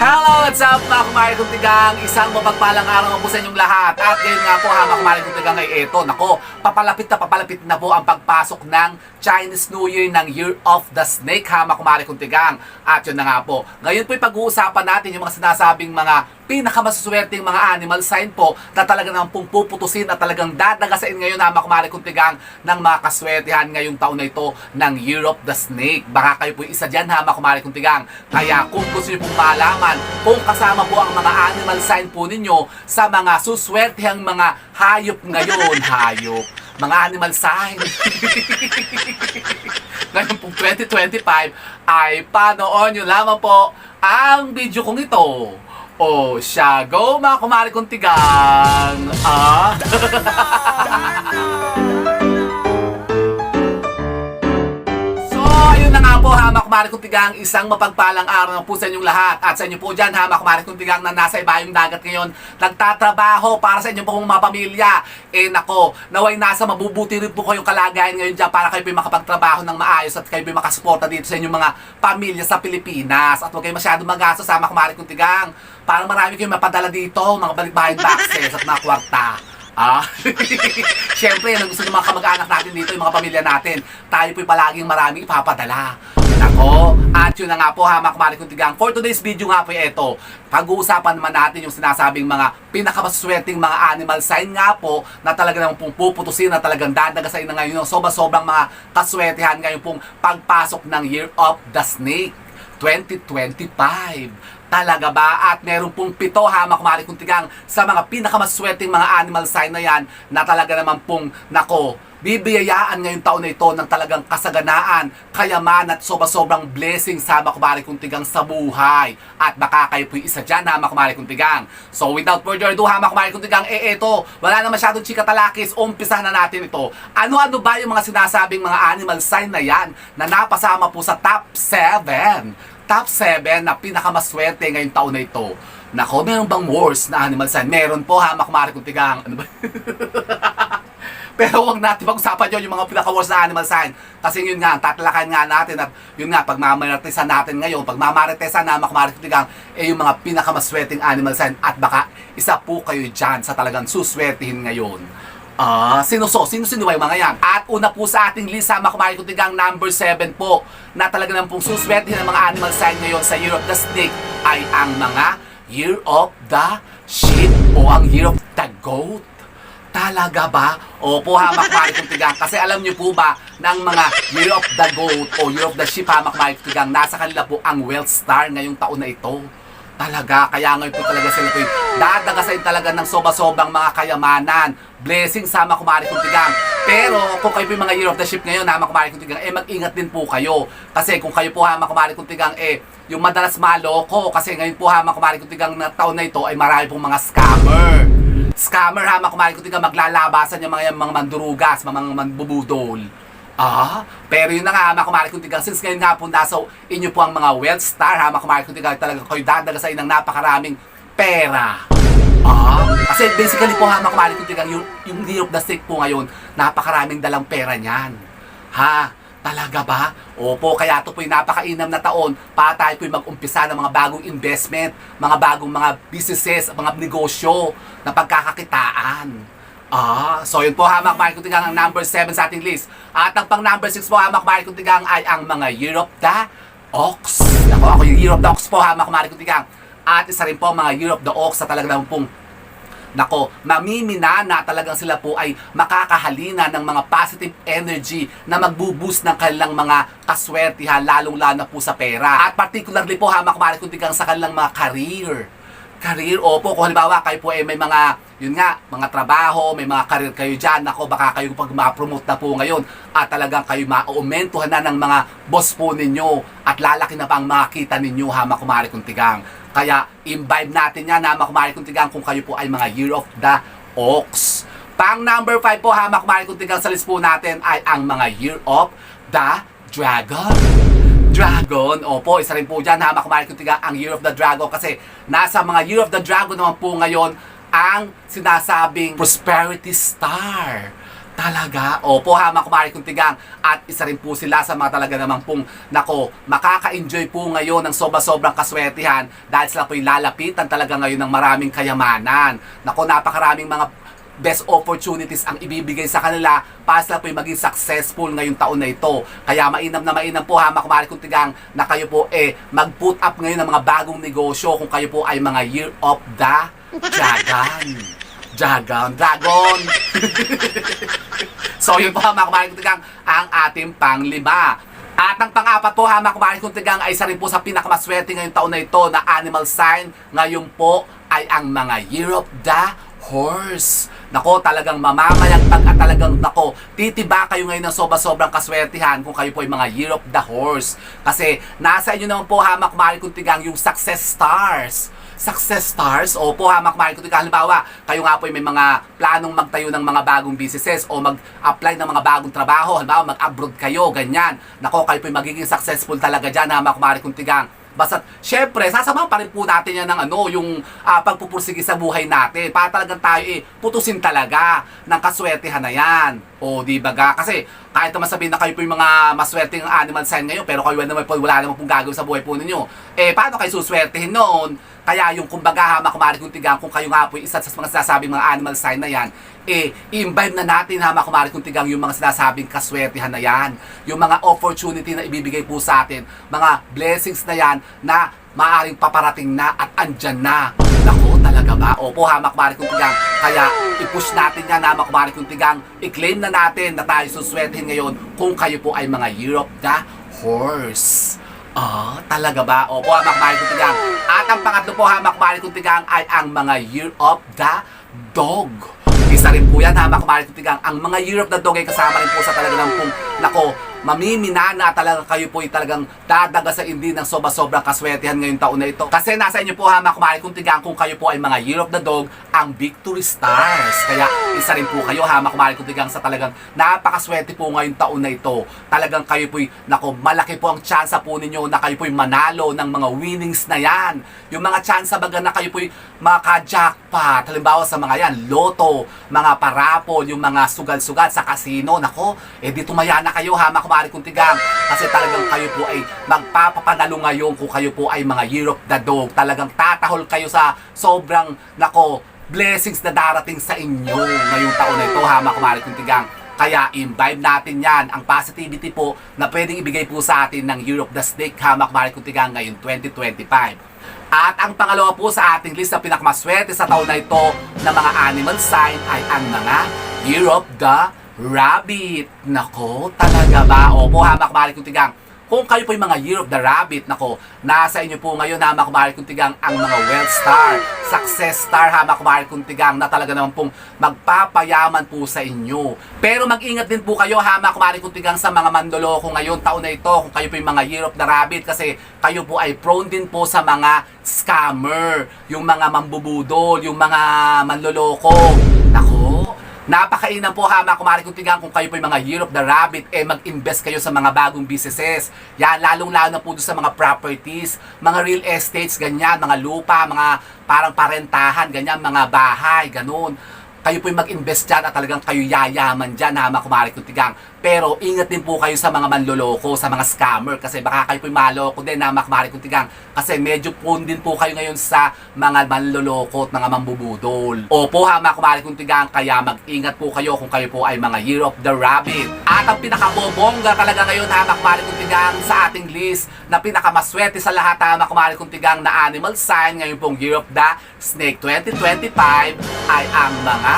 Hello, what's up mga kumari kong tigang? Isang mapagpalang araw po sa inyong lahat. At ngayon nga po mga kumari kong tigang ay eto. Nako, papalapit na po ang pagpasok ng Chinese New Year ng Year of the Snake ha mga kumari kong tigang. At yun na nga po. Ngayon po'y pag-uusapan natin yung mga sinasabing mga pinakamasuswerteng mga animal sign po na talaga naman pong puputusin at talagang dadagasain ngayon na mga kumari kong tigang ng mga kaswertihan ngayong taon na ito ng Year of the Snake. Baka kayo po isa dyan ha mga kumari kong tigang. Kaya kung gusto nyo pong malaman kung kasama po ang mga animal sign po ninyo sa mga suswertehang mga hayop ngayon, mga animal sign. Ngayon pong 2025 ay panoorin nyo lamang po ang video kong ito. O siya, go mga kumari kong tigang. Ayun na nga po ha mga kumari kong tigang, isang mapagpalang araw na po sa inyong lahat. At sa inyo po dyan ha mga kumari kong tigang na nasa ibayong dagat ngayon, nagtatrabaho para sa inyong pong mga pamilya. Nako, naway nasa mabubuti rin po kayong kalagayan ngayon dyan para kayo po makapagtrabaho ng maayos at kayo po makasuporta dito sa inyong mga pamilya sa Pilipinas. At huwag kayo masyadong magastos ha mga kumari kong tigang. Parang marami kayong mapadala dito, mga balikbayan boxes at mga kwarta. Siyempre, ang gusto ng mga kamag-anak natin dito, yung mga pamilya natin, tayo po'y palaging maraming ipapadala. Nako, at yun na nga po ha, mga kumari kong tigang. For today's video nga po ito, pag-uusapan naman natin yung sinasabing mga pinakamaswelteng mga animal sign nga po na talaga naman pong puputusin na talagang dadagasain na ngayon yung sobrang mga kaswertehan ngayon pong pagpasok ng Year of the Snake 2025. Talaga ba? At meron pong 7 ha mga kumari kong tigang sa mga pinakamaswerteng mga animal sign na yan na talaga naman pong nako, bibiyayaan ngayong taon na ito ng talagang kasaganaan, kayaman at sobrang blessing sa mga kumari kong tigang sa buhay. At baka kayo po'y isa dyan ha mga kumari kong tigang. So without further ado ha mga kumari kong tigang, eto, wala na masyadong chika talakis, umpisahan na natin ito. Ano-ano ba yung mga sinasabing mga animal sign na yan na napasama po sa top 7? Top 7 na pinakamaswerte ngayong taon na ito. Nako, meron bang worst na animal sign? Meron po ha, makumari kong tigang. Ano ba? Pero huwag natin pag-usapan yun, yung mga pinaka-worst na animal sign. Kasi yun nga, tatalakan nga natin at yun nga, pagmamaritesan natin ngayon, pagmamaritesan na makumari kong tigang, yung mga pinakamaswerteng animal sign. At baka isa po kayo dyan sa talagang suswertihin ngayon. Sino ba yung mga yan? At una po sa ating list, mga kumari kong tigang, number 7 po, na talaga naman pong suswertihin ng mga animal sign ngayon sa Year of the Snake ay ang mga Year of the Sheep o ang Year of the Goat. Talaga ba? Opo ha, mga kumari kong tigang. Kasi alam niyo po ba, ng mga Year of the Goat o Year of the Sheep ha, mga kumari kong tigang, nasa kanila po ang wealth star ngayong taon na ito. Talaga, kaya ngayon po talaga sila po dadagasain talaga ng sobrang mga kayamanan, blessing sa mga kumari kong tigang. Pero kung kayo po yung mga Year of the Sheep ngayon ha, mga kumari kong tigang, mag-ingat din po kayo. Kasi kung kayo po ha, mga kumari kong tigang, yung madalas maloko, kasi ngayon po ha, mga kumari kong tigang na taon na ito ay marami pong mga scammer ha, mga kumari kong tigang, maglalabasan yung mga mandurugas, mga manbubudol. Pero yun na nga mga kumari kong tigang, since ngayon nga po nasa inyo po ang mga wealth star ha, mga kumari kong tigang, talaga kayo dadagasain ng napakaraming pera. Kasi basically po ha, mga kumari kong tigang, yung Year of the Snake po ngayon, napakaraming dalang pera niyan. Talaga ba? Opo, kaya ito po yung napakainam na taon para tayo po yung mag-umpisa ng mga bagong investment, mga bagong mga businesses, mga negosyo na pagkakakitaan. So yun po ha, mga kumari kong tigang, ang number 7 sa ating list. At ang pang number 6 po ha, mga kumari kong tigang, ay ang mga Year of the Ox. Ako yung Year of the Ox po ha, mga kumari kong tigang. At isa rin po mga Year of the Ox sa talaga naman pong mamimina na talagang sila po ay makakahalina ng mga positive energy na magbo-boost ng kanilang mga kaswertihan, lalong-lalo na po sa pera. At particularly po ha, mga kumari kong tigang, sa kanilang mga career, opo, kung halimbawa kayo po may mga, yun nga, mga trabaho, may mga career kayo dyan, ako, baka kayo pag ma-promote na po ngayon, at talagang kayo ma-aumentuhan na ng mga boss po ninyo, at lalaki na pa ang makita ninyo ha, mga kumari kong tigang. Kaya, imbibe natin yan ha, mga kumari kong tigang, kung kayo po ay mga Year of the Ox. Pang number 5 po ha, mga kumari kong tigang, sa list po natin ay ang mga Year of the Dragon. Opo, isa rin po dyan ha, mga kumari kong tigang, ang Year of the Dragon. Kasi nasa mga Year of the Dragon naman po ngayon ang sinasabing prosperity star. Talaga? Opo ha, mga kumari kong tigang. At isa rin po sila sa mga talaga namang pong, nako, makaka-enjoy po ngayon ng sobrang kaswertihan dahil sila po'y lalapitan talaga ngayon ng maraming kayamanan. Nako, napakaraming mga best opportunities ang ibibigay sa kanila para sila po'y maging successful ngayong taon na ito. Kaya mainam na mainam po ha, mga kumari kong tigang, na kayo po mag-put up ngayon ng mga bagong negosyo kung kayo po ay mga Year of the Dragon. So yun po ha, mga kumari kong tigang, ang ating pang-5. At ang pang-4 po ha, mga kumari kong tigang, ay isa rin po sa pinakamaswerte ngayong taon na ito na animal sign ngayon po ay ang mga Year of the Horse. Nako, talagang mamamayagpag at talagang, nako, titiba kayo ngayon ng sobrang kaswertihan kung kayo po ay mga Year of the Horse. Kasi nasa inyo naman po ha, mga kumari kong tigang, yung success stars. Success stars? Opo ha, mga kumari kong tigang. Halimbawa, kayo nga po ay may mga planong magtayo ng mga bagong businesses o mag-apply ng mga bagong trabaho. Halimbawa, mag-abroad kayo, ganyan. Nako, kayo po ay magiging successful talaga dyan ha, mga kumari kong tigang. Basta, syempre, sasamahan pa rin po natin yan ng yung pagpupursige sa buhay natin. Para talagang tayo putusin talaga ng kaswertihan na yan. O, di ba ga? Kasi, kahit naman sabihin na kayo po yung mga maswerteng animal sign ngayon, pero kayo naman po, wala naman pong gagawin sa buhay po ninyo. Paano kayo suswertihin noon? Kaya yung kumbaga, kumari kong tigang, kung kayo nga po isa sa mga sinasabing mga animal sign na yan, i-imbibe na natin kumari kong tigang yung mga sinasabing kaswertihan na yan. Yung mga opportunity na ibibigay po sa atin, mga blessings na yan na maaring paparating na at andyan na. Naku, talaga ba? Opo kumari kong tigang. Kaya i-push natin yan kumari kong tigang. I-claim na natin na tayo suswertihin ngayon kung kayo po ay mga Year of the Horse. Talaga ba? Opo, makmari kong tigang. At ang pangatlo po, makmari kong tigang, ay ang mga Year of the Dog. Isa rin po yan, makmari kong tigang. Ang mga Year of the Dog ay kasama rin po sa talaga ng pong, nako, mamiminana talaga kayo po ay talagang dadaga sa hindi ng sobrang kaswertihan ngayong taon na ito. Kasi nasa inyo po kumari kong tigang, kung kayo po ay mga Year of the Dog, ang Victory Stars. Kaya isa rin po kayo kumari kong tigang sa talagang napakaswerte po ngayong taon na ito. Talagang kayo po ay, nako, malaki po ang tsansa po ninyo na kayo po ay manalo ng mga winnings na yan. Yung mga tsansa baga na kayo po ay maka-jackpot. Halimbawa sa mga yan, loto, mga parapol, yung mga sugal-sugal sa casino. Nako, di tumaya na kayo kumari kong tigang. Kasi talagang kayo po ay magpapapanalo ngayon kung kayo po ay mga Year of the Dog. Talagang tatahol kayo sa sobrang, nako, blessings na darating sa inyo ngayong taon na ito kumari kong tigang. Kaya imbibe natin yan, ang positivity po na pwedeng ibigay po sa atin ng Year of the Snake kumari kong tigang ngayon 2025. At ang pangalawa po sa ating list na pinakamaswerte sa taon na ito na mga animal sign ay ang mga Year of the Rabbit. Nako, talaga ba? Opo, kumari kong tigang. Kung kayo po yung mga Year of the Rabbit, nako, nasa inyo po ngayon kumari kong tigang ang mga Wealth Star, Success Star kumari kong tigang na talaga naman pong magpapayaman po sa inyo. Pero mag-ingat din po kayo kumari kong tigang sa mga mandoloko ngayon taon na ito kung kayo po yung mga Year of the Rabbit kasi kayo po ay prone din po sa mga scammer, yung mga mambubudol, yung mga manloloko. Nako, napakainam po kumari kong tigang kung kayo po yung mga Year of the Rabbit, mag-invest kayo sa mga bagong businesses. Yan, lalong-lalo na po doon sa mga properties, mga real estates, ganyan, mga lupa, mga parang parentahan, ganyan, mga bahay, ganun. Kayo po yung mag-invest dyan at talagang kayo yayaman dyan kumari kong tigang. Pero ingat din po kayo sa mga manloloko, sa mga scammer kasi baka kayo po yung maloko din kumari kong tigang. Kasi medyo prone din po kayo ngayon sa mga manloloko at mga mambubudol. Opo kumari kong tigang, kaya mag-ingat po kayo kung kayo po ay mga Year of the Rabbit. At ang pinakabobongga talaga ngayon kumari kong tigang sa ating list na pinakamaswerte sa lahat kumari kong tigang na animal sign ngayon pong Year of the Snake 2025 ay ang mga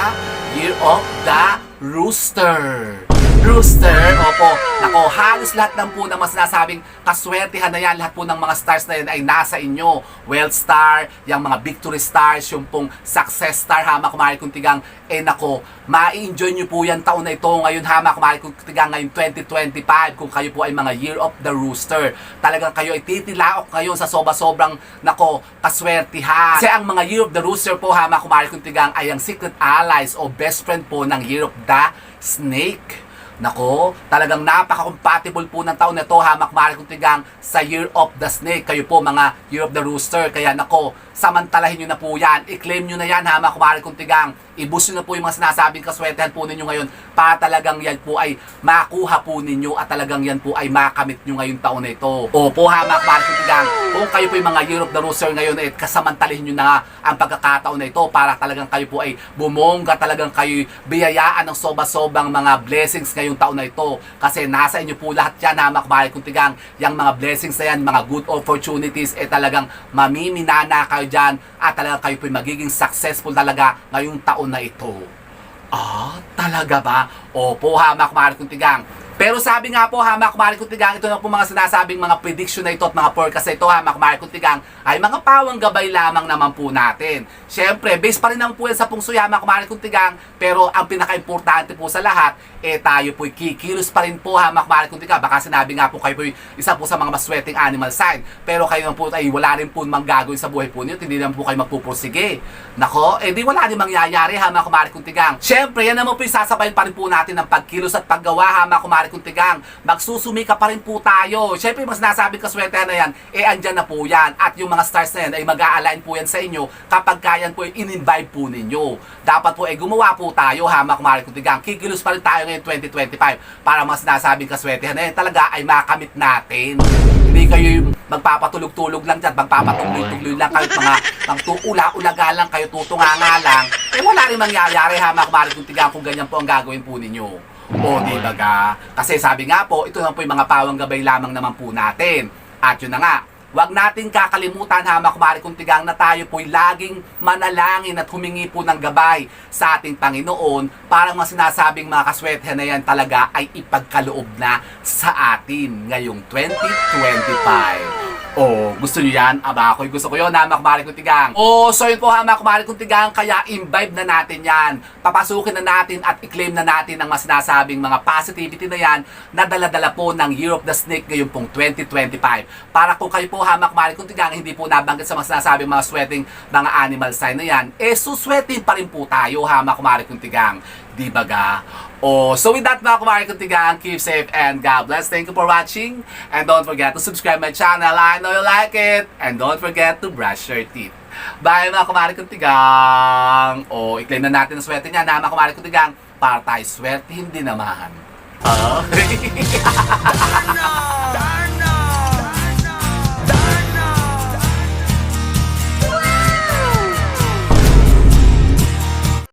Year of the Rooster. Rooster, opo. Nako, halos lahat ng po ng mas nasabing kaswertihan na yan, lahat po ng mga stars na yan ay nasa inyo. Wealth Star, yung mga Victory Stars, yung pong Success Star, kumari kong tigang, nako, ma-enjoy nyo po yan taon na ito ngayon, kumari kong tigang ngayon 2025, kung kayo po ay mga Year of the Rooster. Talagang kayo ay titilaok ngayon sa sobrang, nako, kaswertihan. Kasi ang mga Year of the Rooster po, kumari kong tigang, ay ang secret allies o best friend po ng Year of the Snake. Nako, talagang napaka-compatible po ng taon na ito kumari kong tigang sa Year of the Snake. Kayo po mga Year of the Rooster. Kaya nako, samantalahin nyo na po yan. I-claim nyo na yan kumari kong tigang. I-boost nyo na po yung mga sinasabing kaswertehan po ninyo ngayon para talagang yan po ay makuha po ninyo at talagang yan po ay makamit nyo ngayong taon na ito. Opo ha mga kumare kong tigang, kung kayo po yung mga Year of the Rooster ngayon eh, kasamantalihin nyo na ang pagkakataon na ito para talagang kayo po ay bumongga, talagang kayo biyayaan ng soba-sobang mga blessings ngayong taon na ito. Kasi nasa inyo po lahat yan ha mga kumare kong tigang, yung mga blessings na yan, mga good opportunities eh talagang mamiminana kayo dyan at talagang kayo po ay magiging successful talaga ngayong taon na ito. Ah, talaga ba? Opo ha mga kumare kong tigang. Pero sabi nga po ha mga kumare kong tigang, ito na po mga sinasabing mga prediction na ito at mga forecast na ito ha mga kumare kong tigang ay mga pawang gabay lamang naman po natin. Siyempre, base pa rin naman po yan sa pungsoy ha mga kumare kong tigang, pero ang pinaka-importante po sa lahat, eh tayo po'y kikilos pa rin po ha mga kumare kong tigang. Baka sinabi nga po kayo po'y isa po sa mga maswerteng animal sign, pero kayo naman po ay wala rin po mang gagawin sa buhay po niyo, hindi naman po kayo magpupursige. Nako, eh di wala rin mangyayari ha mga kumare kong tigang. Siyempre, yan naman po yung sasabayin pa rin po natin ng pagkilos at paggawa ha mga kumare kong tigang. Magsusumika pa rin po tayo. Siyempre, mas nasabing kaswertehan na yan, eh andyan na po yan. At yung mga stars na yan ay mag-a-align po yan sa inyo kapag kayan po in-invite po ninyo. Dapat po ay gumawa po tayo ha mga kumare kong tigang. Kikilos pa rin tayo ngayon 2025 para mas nasabing kaswertehan na yan talaga ay makamit natin. Hindi kayo magpapatulog-tulog lang dyan, magpapatuloy-tuloy lang kayo, mga ula-ulaga lang kayo, tutunganga lang. Eh wala rin mangyayari ha mga kumare kong tigang kung ganyan po ang gagawin po ninyo. O di ba ga? Kasi sabi nga po, ito lang po yung mga pawang gabay lamang naman po natin. At yun na nga, huwag natin kakalimutan ha mga kumare kong tigang na tayo po'y laging manalangin at humingi po ng gabay sa ating Panginoon para mga sinasabing mga kaswertehan na yan talaga ay ipagkaloob na sa atin ngayong 2025. Oh, gusto nyo yan? Aba, ako'y gusto ko yun ha, mga kumare kong tigang. Oh, so yun po ha, mga kumare kong tigang, kaya imbibe na natin yan. Papasukin na natin at i-claim na natin ang mga sinasabing mga positivity na yan na dala-dala po ng Year of the Snake ngayon pong 2025. Para kung kayo po ha, mga kumare kong tigang, hindi po nabanggit sa mga sinasabing mga sweating mga animal sign na yan, eh susweating pa rin po tayo ha, mga kumare kong tigang. Di ba ga? Oh, so with that mga kumare kong tigang, keep safe and God bless. Thank you for watching. And don't forget to subscribe my channel. I know you like it. And don't forget to brush your teeth. Bye mga kumare kong tigang. Oh, i-claim na natin ang swerte niya na mga kumare kong tigang para tayo swerte hindi naman.